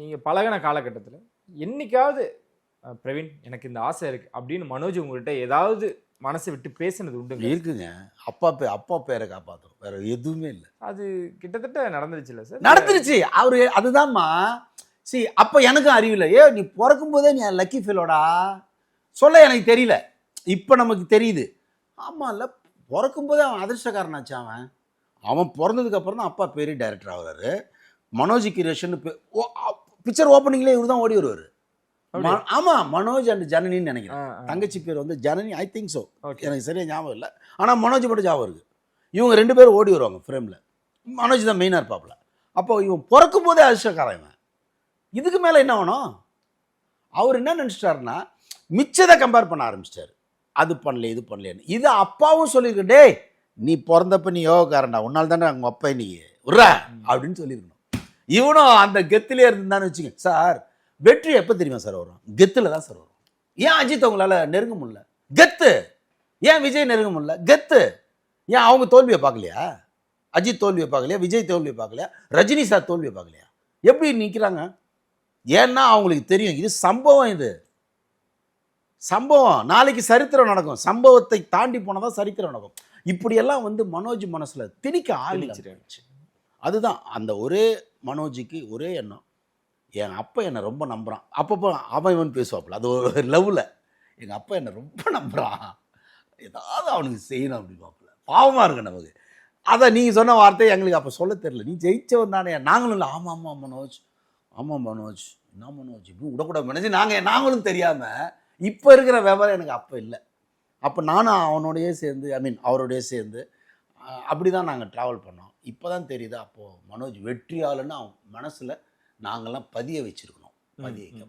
நீங்கள் பழகின காலகட்டத்தில் என்னைக்காவது பிரவீன் எனக்கு இந்த ஆசை இருக்குது அப்படின்னு மனோஜ் உங்கள்கிட்ட ஏதாவது மனசை விட்டு பேசினது உண்டுங்க? இருக்குங்க. அப்பா பேரை காப்பாற்றும், வேற எதுவுமே இல்லை. அது கிட்டத்தட்ட நடந்துருச்சு இல்லை சார்? நடந்துருச்சு. அவரு அதுதான்மா. அப்போ எனக்கும் அறிவில்லை. நீ பிறக்கும் போதே நீ லக்கி ஃபீலோடா சொல்ல எனக்கு தெரியல. இப்போ நமக்கு தெரியுது. ஆமாம் இல்லை, பிறக்கும் போதே அவன் அதிர்ஷ்டக்காரனாச்சு. அவன் பிறந்ததுக்கு அப்புறம் தான் அப்பா பெரிய டைரக்டர் ஆகுறாரு. மனோஜ் கிரேஷன் பிக்சர் ஓப்பனிங்லேயே இவர் தான் ஓடி வருவார். ஆமாம், மனோஜ் அண்ட் ஜனனின்னு நினைக்கிறேன். தங்கச்சி பேர் வந்து ஜனனி, ஐ திங்க் ஸோ. எனக்கு சரியாக ஞாபகம் இல்லை. ஆனால் மனோஜ் மட்டும் ஞாபகம் இருக்குது. இவங்க 2 பேரும் ஓடி வருவாங்க ஃப்ரேமில். மனோஜ் தான் மெயினாக இருப்பாப்புல. அப்போ இவன் பிறக்கும் போதே அதிர்ஷ்டக்காரன் இவன். இதுக்கு மேலே என்ன வேணும்? அவர் என்ன நினச்சிட்டாருன்னா மிச்சத்தை கம்பேர் பண்ண ஆரம்பிச்சிட்டாரு. அது பண்ணல, இது பண்ணலேன்னு. இது அப்பாவும் சொல்லியிருக்கு, டே நீ பிறந்தப்ப நீ யோகக்காரன்டா, உன்னால் தானே அவங்க அப்பா நீ விட்ற அப்படின்னு சொல்லியிருக்கணும். இவனும் அந்த கெத்துலேயே இருந்தான்னு வச்சுங்க சார். வெற்றி எப்போ தெரியுமா சார் வரும்? கெத்தில் தான் சார் வரும். ஏன் அஜித் அவங்களால நெருங்க முடியல? கெத்து. ஏன் விஜய் நெருங்க முடியல? கெத்து. ஏன் அவங்க தோல்வியை பார்க்கலையா? அஜித் தோல்வியை பார்க்கலையா? விஜய் தோல்வியை பார்க்கலையா? ரஜினி சார் தோல்வியை பார்க்கலையா? எப்படி நிற்கிறாங்க? ஏன்னா அவங்களுக்கு தெரியும் இது சம்பவம். இது சம்பவம், நாளைக்கு சரித்திரம் நடக்கும். சம்பவத்தை தாண்டி போனதான் சரித்திரம் நடக்கும். இப்படியெல்லாம் வந்து மனோஜ் மனசுல திணிக்க ஆரம்பிச்சிருச்சு. அதுதான் அந்த ஒரே மனோஜுக்கு ஒரே எண்ணம், என் அப்பா என்னை ரொம்ப நம்புறான். அப்பப்போ அவன் பேசுவாப்புல, அது ஒரு லவ்வில், எங்கள் அப்பா என்னை ரொம்ப நம்புறான், ஏதாவது அவனுக்கு செய்யணும் அப்படின்பாப்புல. பாவமாக இருக்கு நமக்கு. அதை நீங்கள் சொன்ன வார்த்தை எங்களுக்கு அப்போ சொல்ல தெரியல. நீ ஜெயிச்சவன் தானே. நாங்களும் இல்லை, ஆமாம் மனோஜ், ஆமாம் மனோஜ், என்ன மனோஜ் இப்படி விடக்கூடாது மனோஜ். நாங்களும் தெரியாமல் இப்போ இருக்கிற விவரம் எனக்கு அப்போ இல்லை. அப்போ நானும் அவனோடையே சேர்ந்து, அவரோடையே சேர்ந்து அப்படி தான் நாங்கள் ட்ராவல் பண்ணோம். இப்போ தான் தெரியுது அப்போது மனோஜ் வெற்றியாளன்னு அவன் மனசில் நாங்கள்லாம் பதிய வச்சுருக்கணும். பதிய வைக்க